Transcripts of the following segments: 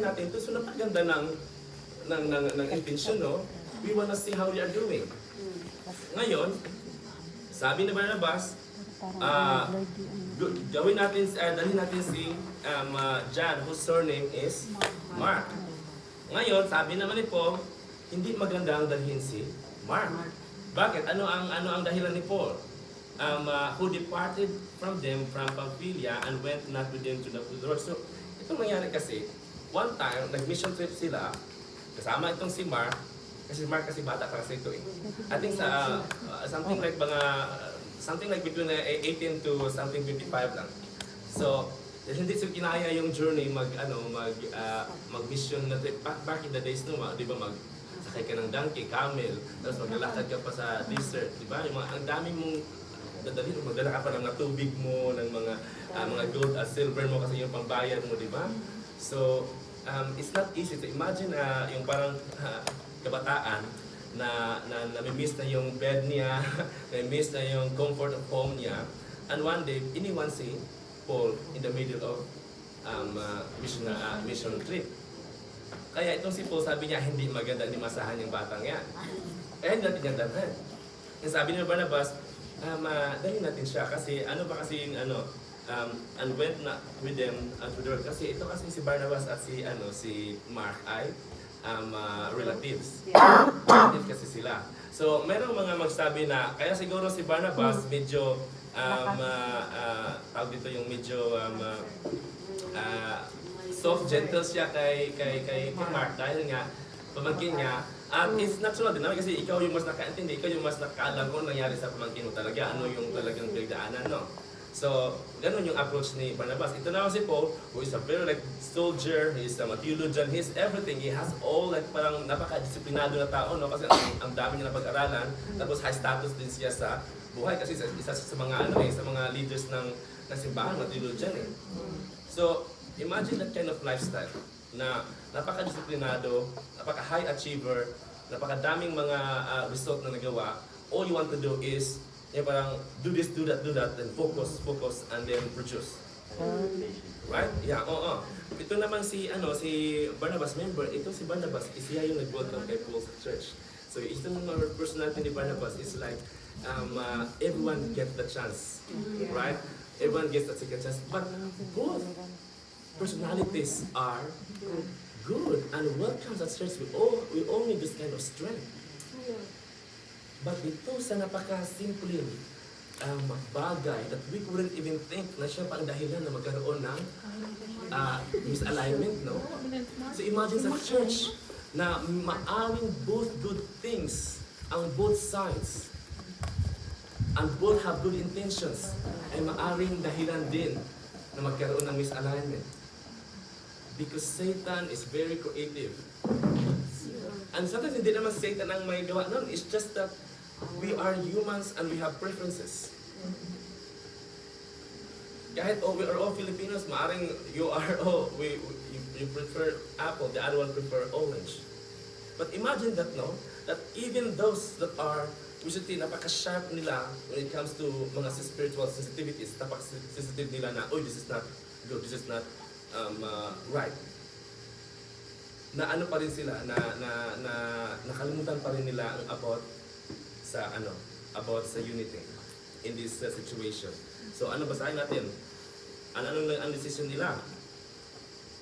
try natin ito. So napaganda ng intention, no? We wanna see how we are doing. Ngayon, sabi ni Barnabas, gawin natin, dalhin natin si John, whose surname is Mark. Ngayon, sabi naman ni Paul, hindi maganda ang dalhin si Mark. Bakit? Ano ang dahilan ni Paul? Who departed from them from Pamphylia and went not with them to the Lord. So, itong nangyari kasi, one time, nag-mission trip sila, kasama itong si Mark, kasi Mark kasi bata pa kasi ito eh. I think sa something like between 18 to something 55 lang. So, hindi sila kinaya yung journey mag-mission na trip. Back in the days no, di ba sakay ka ng donkey, camel, tapos maglalakad ka pa sa desert, di ba? Ang dami mong dadalhin, magdala ka pa ng mga tubig mo, ng mga gold at silver mo kasi yung pambayad mo, di ba? So, it's not easy to imagine yung parang kabataan na nami-miss na yung bed niya, nami-miss na yung comfort of home niya, and one day, iniwan si Paul in the middle of mission trip. Kaya itong si Paul, sabi niya, hindi maganda ni masahan yung batang yan. Kaya hindi natin yan dalhan. Yung sabi ni Barnabas, dalhin natin siya kasi and went not with them to the Lord. Kasi ito kasi si Barnabas at si Mark ay relatives. Relatives kasi sila. So, merong mga magsabi na, kaya siguro si Barnabas medyo, tawag dito yung medyo, soft, gentle siya kay Mark dahil nga, pamangkin niya, at it's natural din naman kasi ikaw yung mas nakaintindi, ikaw yung mas nakaalam kung nangyari sa pamangkin mo talaga, ano yung talagang pinagdaanan, no? So, ganun yung approach ni Barnabas. Ito naman si Paul, who is a very like soldier, he is a theologian, he is everything. He has all like parang napaka-disiplinado na tao, no? Kasi ang dami niya napag-aralan. Tapos high status din siya sa buhay kasi isa sa mga sa mga leaders ng simbahan, na theologian eh. So, imagine that kind of lifestyle na napaka-disiplinado, napaka-high achiever, napakadaming mga result na nagawa. All you want to do is parang do this, do that, and focus, and then produce. Right? Yeah, oo. Ito naman si Barnabas, member, ito si Barnabas, siya yung nag-welcome kay Paul sa church. So, ito mga personality ni Barnabas is like, everyone gets the chance. Right? Everyone gets the second chance. But both personalities are good and welcome at church. We all need this kind of strength. But ito sa napaka-simple bagay that we couldn't even think na siya pa ang dahilan na magkaroon ng misalignment, no? So imagine sa church na maaring both good things ang both sides and both have good intentions ay maaring dahilan din na magkaroon ng misalignment. Because Satan is very creative. And sometimes hindi naman Satan ang may gawa nun. It's just that we are humans and we have preferences. Kahit we are all Filipinos, maaring you prefer apple, the other one prefer orange. But imagine that, no? That even those that are usually napaka-sharp nila when it comes to mga spiritual sensitivities, napaka-sensitive nila na, this is not good, this is not right. Na ano pa rin sila, na nakalimutan pa rin nila ang about sa unity in this situation. So ano basahin natin? Anong decision nila?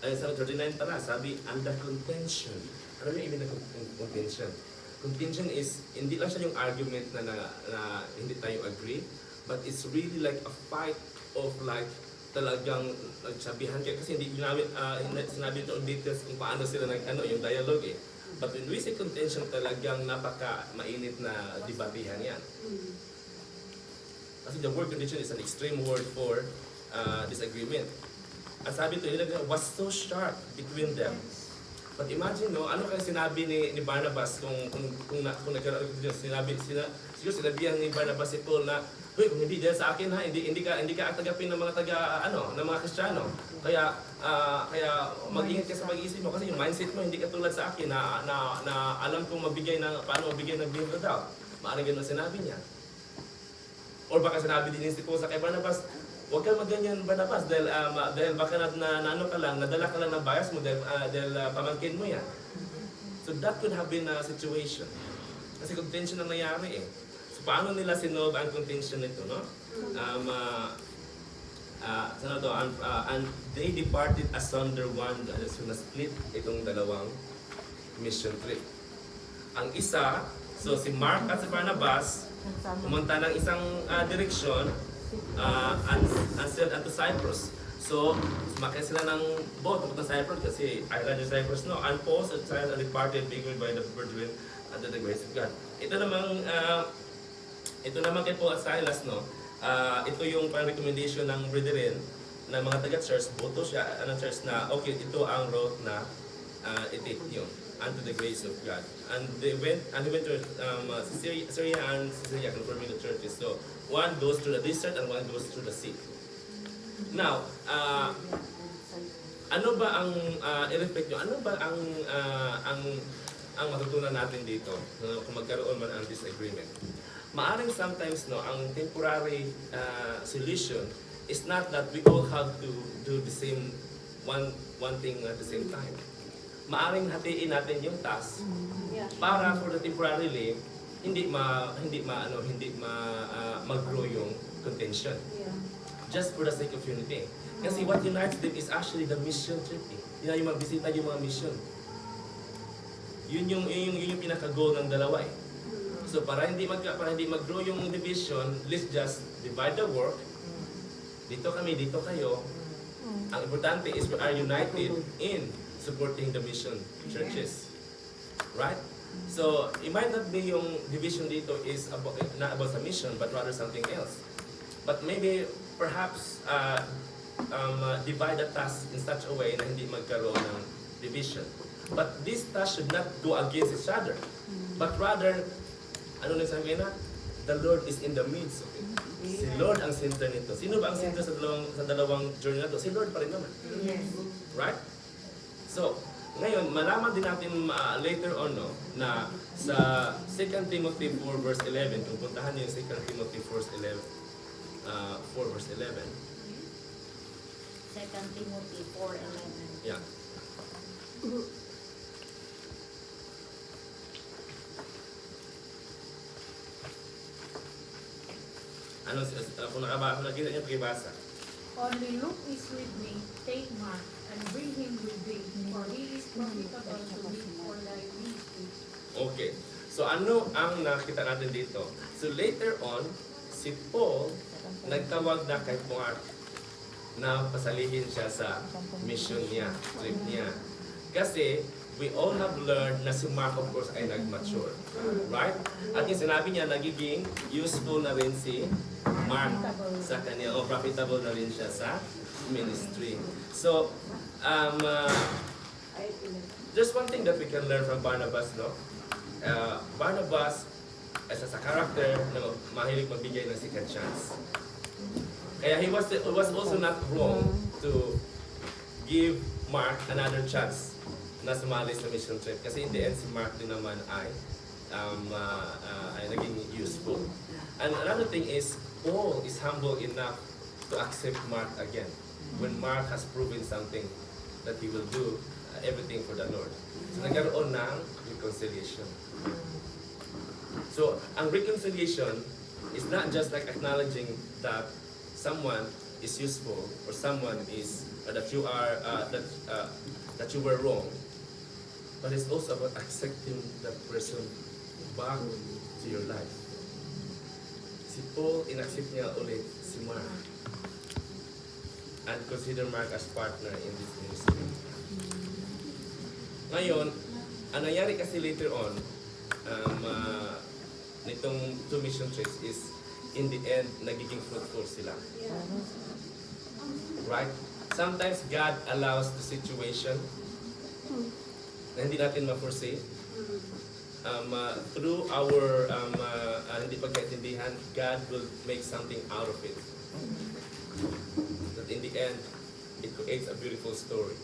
Ay sa 39 tara, sabi under contention. Ano yung ibig ng contention? Contention is hindi lang siya yung argument na hindi tayo agree, but it's really like a fight of like talagang nagsabihan kayo kasi hindi sinabi ito in details kung paano sila yung dialogue eh. But when we say contention, talagang napaka-mainit na debatihan yan. Kasi the word contention is an extreme word for disagreement. Ang sabi ito, was so sharp between them. But imagine, no, ano kaya sinabi ni Barnabas kung nagkaroon ito, siguro sinabihan ni Barnabas si Paul na, kung hindi dahil sa akin ha, hindi ka tagapin ng mga ng mga Kristiyano. Kaya mag-ingat ka sa pag-iisip mo kasi yung mindset mo hindi katulad sa akin na alam kong paano magbigay ng benefit doubt. Maaaring ganun sinabi niya. Or baka sinabi din si Paul sa kay Barnabas, Huwag kang maganyan, Barnabas, dahil baka ano ka lang, nadala ka lang ng bias mo dahil pamangkin mo yan. So that could have been a situation. Kasi contention ang nangyari eh. So paano nila sinolve ang contention nito, no? Ano to, and they departed asunder one, so na-split itong dalawang mission trip. Ang isa, so si Mark at si Barnabas, pumunta ng isang direksyon, and sailed unto Cyprus. So, sumakay sila ng boat papunta sa Cyprus kasi island yung Cyprus, no? And Paul and Silas departed, being by the brethren under the grace of God. Ito naman kay Paul at Silas, no? Ito yung parang recommendation ng brethren ng mga taga-church, boto siya ng church na, okay, ito ang road na i-take nyo unto the grace of God. And they went to Syria and Syria, confirming the churches. So, one goes through the desert and one goes through the sea. Now, ano ba ang i-reflect nyo? Ano ba ang matutunan natin dito kung magkaroon man ang disagreement? Maaring sometimes, no, ang temporary solution is not that we all have to do the same one thing at the same time. Maaring hatiin natin yung task para for the temporarily hindi mag-grow yung contention. Just for the sake of unity. Kasi what unites them is actually the mission trip. Yung magbisita yung mga mission. Yun yung pinaka-goal ng dalawa eh. So para hindi mag-grow yung division, let's just divide the work. Dito kami, dito kayo. Ang importante is we are united in supporting the mission churches. Right? So, it might not be yung division dito is not about the mission, but rather something else. But maybe, perhaps, divide the task in such a way na hindi magkaroon ng division. But this task should not go against each other. But rather, ano nang sabi na? The Lord is in the midst of it. Si Lord ang center nito. Sino ba ang center sa dalawang journey na to? Si Lord pa rin naman. Right? So, ngayon, malaman din natin later on, no, na sa 2 Timothy 4 verse 11, kung puntahan niyo yung 2 Timothy 4 verse 11. 2 Timothy 4:11. Yeah. Kung nakita niyo, pakibasa. Only Luke is with me, take Mark, and bring him with thee, for he is profitable to me for thy ministry. Okay. So ano ang nakita natin dito? So later on, si Paul nagtawag na kay Mark na pasalihin siya sa mission niya, trip niya. Kasi we all have learned na si Mark of course ay nag-mature. Right? At yung sinabi niya, nagiging useful na rin si Mark sa kanya, o profitable na rin siya sa ministry. So, there's one thing that we can learn from Barnabas, no? Barnabas, as a character, na mahilig magbigay ng second chance. Kaya he was also not wrong to give Mark another chance na sumali sa mission trip. Kasi in the end, si Mark din naman ay naging useful. And another thing is, Paul is humble enough to accept Mark again. When Mark has proven something that he will do everything for the Lord. So nagkaroon ng reconciliation. So ang reconciliation is not just like acknowledging that someone is useful or someone is that you are that you were wrong, but it's also about accepting that person back to your life. Si Paul, inaccept niya ulit si Mark and consider Mark as partner in this ministry. Ngayon, ang nangyari kasi later on, nitong two mission trips is, in the end, nagiging fruitful sila. Right? Sometimes God allows the situation na hindi natin ma-foresee. Through our hindi pagkaintindihan, God will make something out of it. That in the end, it creates a beautiful story.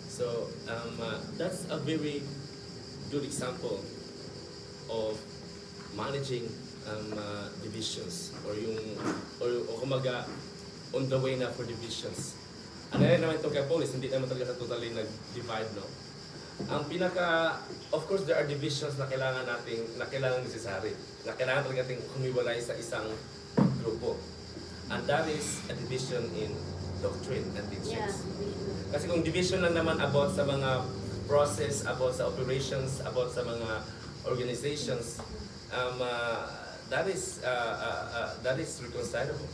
So, that's a very good example of managing divisions or kumaga on the way na for divisions. Ano rin naman ito kay Paulus, hindi naman talaga totally nag-divide, no? Ang of course, there are divisions na kailangan necessary, na kailangan talaga natin humiwalay sa isang grupo. And that is a division in doctrine and teachings. Kasi kung division lang naman about sa mga process, about sa operations, about sa mga organizations, that is reconcilable.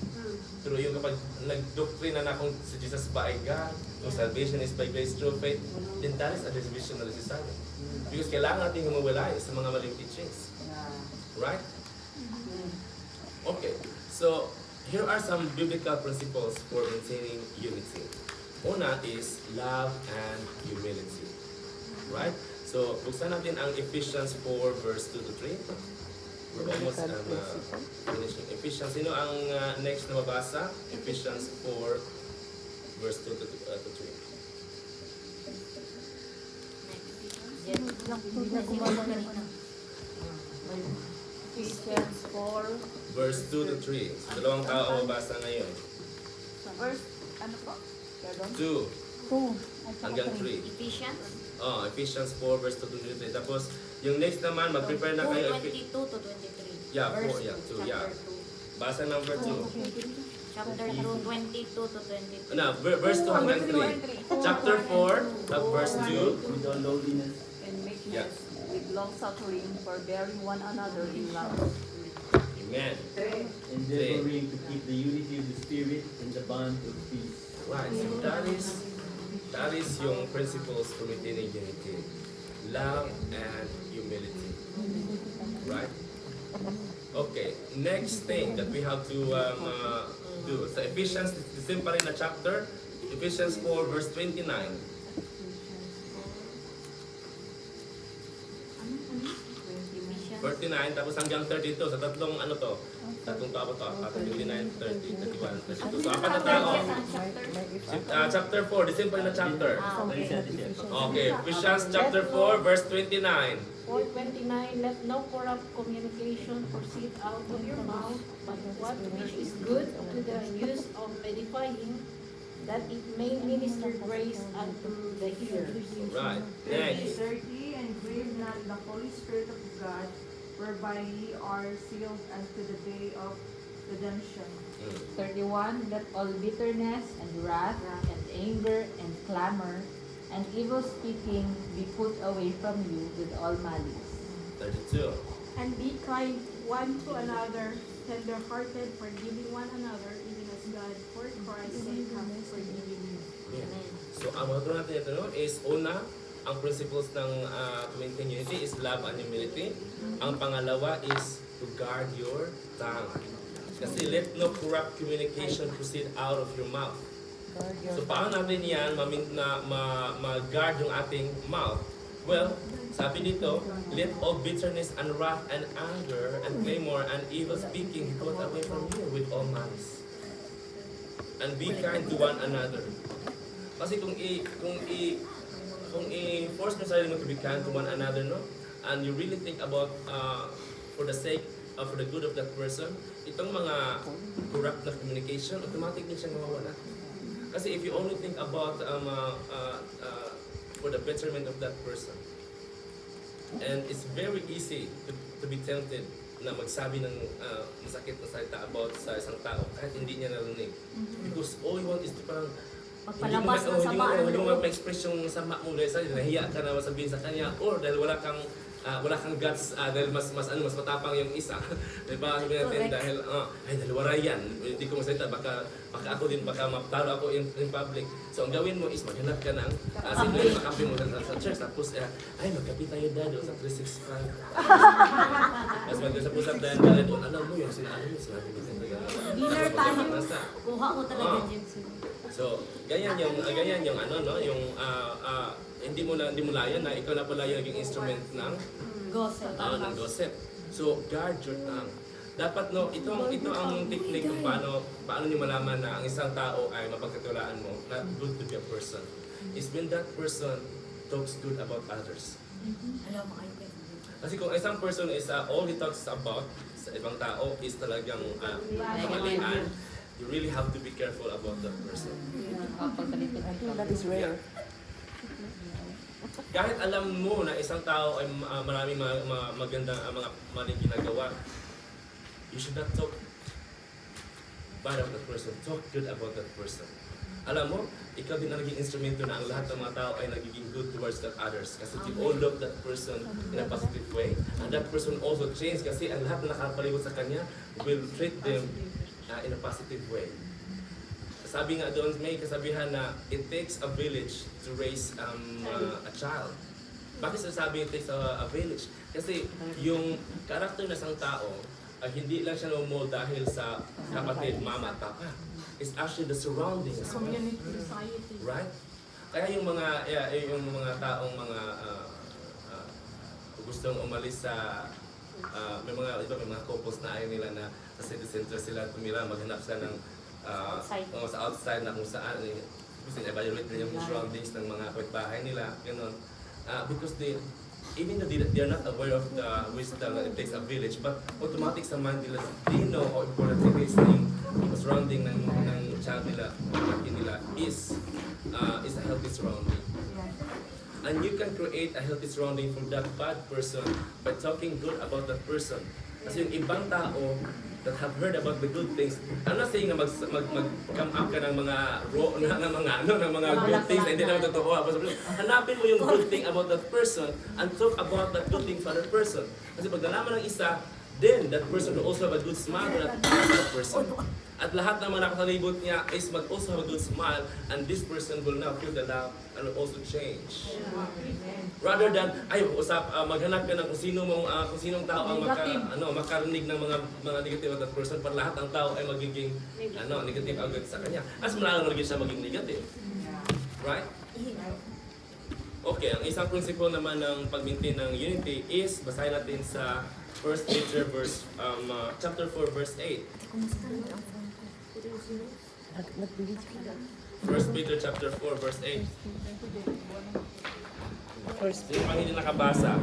Pero yung kapag nag-doctrine na kung si Jesus ba ay God, kung salvation is by grace through faith, then that is a division na necessary. Because kailangan natin humiwalay sa mga maling teachings. Right? Okay. So, here are some biblical principles for maintaining unity. Una is love and humility. Right? So, buksan natin ang Ephesians 4 verse 2 to 3. We're almost finishing. Ephesians, sino ang next na mabasa? Ephesians 4 verse 2 to 3. Ephesians 4. Verse 2 to 3. So, dalawang tao ang mabasa ngayon. Verse, ano po? Pardon? 2 hanggang 3. Ephesians Ephesians 4 verse 2 to 3. Tapos, yung next naman, mag-prepare na kayo. 22 to 23. Yeah, Verse 4, yeah, 2, yeah. Chapter Basa number 2. 2. Chapter 2, 22 to 23. Ano, verse 2 hanggang 3. Chapter 4, verse 2. with all lowliness and meekness, Yeah. with long suffering, forbearing one another in love. Amen. endeavoring to keep the unity of the Spirit in the bond of peace. Right, so that is yung principles for maintaining unity. Love and humility. Right? Okay, next thing that we have to do. So Ephesians, the same pa rin na chapter, Ephesians 4 verse 29. Ephesians 49, tapos hanggang 32. Sa tatlong ano to? Tatlong tao to. 29, 30, 31, 32. So apat na tao. Chapter 4, the same pa rin na chapter. Okay, Ephesians chapter 4 verse 29. 4:29, let no corrupt communication proceed out of your mouth, but what which is good to the use of edifying, that it may minister grace unto the hearers. Right, Be next. dirty and grieve not the Holy Spirit of God, whereby ye are sealed unto the day of redemption. 31, let all bitterness and wrath and anger and clamor and evil speaking be put away from you with all malice. 32. And be kind one to another, tender-hearted, forgiving one another, even as God for Christ's sake hath forgiven you. Amen. So ang mga natin ito no, is una, ang principles ng to maintain unity is love and humility. Ang pangalawa is to guard your tongue. Kasi let no corrupt communication proceed out of your mouth. So paano natin yan ma-guard yung ating mouth? Well, sabi dito, let all bitterness and wrath and anger and clamor and evil speaking be put away from you with all malice. And be kind to one another. Kasi kung i-force mo sarili mo to be kind to one another, no? And you really think about for the sake for the good of that person, itong mga corrupt na communication, automatic din siyang mawawala. Kasi if you only think about for the betterment of that person, and it's very easy to be tempted na magsabi ng masakit na salita about sa isang tao kahit hindi niya narinig. Because all you want is to parang Pagpalabas ng sama ng hindi mo loob. ma-express yung sama mo dahil sa nahiya ka na masabihin sa kanya or dahil wala kang guts dahil mas matapang yung isa. Di ba? Sabi natin Correct. dahil dahil waray yan. Hindi ko masalita baka ako din baka mapatalo ako in public. So ang gawin mo is maghanap ka ng simple makampi mo sa church tapos magkapi tayo dado sa 365. Tapos mag-usap-usap dahil alam mo yung sinabi mo Dinner tayo. Kuha ko talaga James. So, ganyan yung ano no, yung hindi mo layan na ikaw na pala yung naging instrument ng Gossip. ng gossip. So, guard your tongue. Dapat no, ito ang technique kung paano niyo malaman na ang isang tao ay mapagkatiwalaan mo, not good to be a person. Is when that person talks good about others. Alam mo, ay Kasi kung isang person is all he talks about sa ibang tao is talagang kamalian, you really have to be careful about that person. That is rare. Kahit alam mo na isang tao ay maraming magandang mga maling ginagawa, you should not talk bad about that person. Talk good about that person. Alam mo, ikaw din ang naging instrumento na ang lahat ng mga tao ay nagiging good towards that others. Kasi you all love that person in a positive way. And that person also change kasi ang lahat na nakapalibot sa kanya will treat them in a positive way. Sabi nga doon, may kasabihan na it takes a village to raise a child. Bakit sasabi it takes a village? Kasi yung karakter ng isang tao, hindi lang siya namumold dahil sa kapatid, mama at papa. It's actually the surroundings. Community, society. Right? Kaya yung mga taong gustong umalis sa may mga couples na ayaw nila na sa city center sila tumira, maghanap sila ng sa outside na kung saan gusto nila evaluate nila yung surroundings ng mga kapitbahay nila, gano'n. Because even though they are not aware of the wisdom that it takes a village, but automatic sa mind nila, they know how important it is na yung surrounding ng child nila, nila is a healthy surrounding. And you can create a healthy surrounding from that bad person by talking good about that person. Kasi yung ibang tao that have heard about the good things, I'm not saying na mag-come up ka ng mga good things na hindi naman totoo. Hanapin mo yung good thing about that person and talk about that good thing for that person. Kasi pag nalaman ng isa, then that person will also have a good smile to that person. At lahat ng mga nakasalibot niya is also have a good smile, and this person will now feel the love and will also change. Rather than maghanap ka ng kung sinong tao ang makarinig ng mga negative at that person, para lahat ng tao ay magiging negative agad sa kanya. As malalo na siya maging negative. Right? Okay, ang isang principle naman ng pag-maintain ng unity is basahin natin sa 1 Peter chapter 4 verse 8. 1 Peter chapter 4 verse 8. Sino pang hindi nakabasa?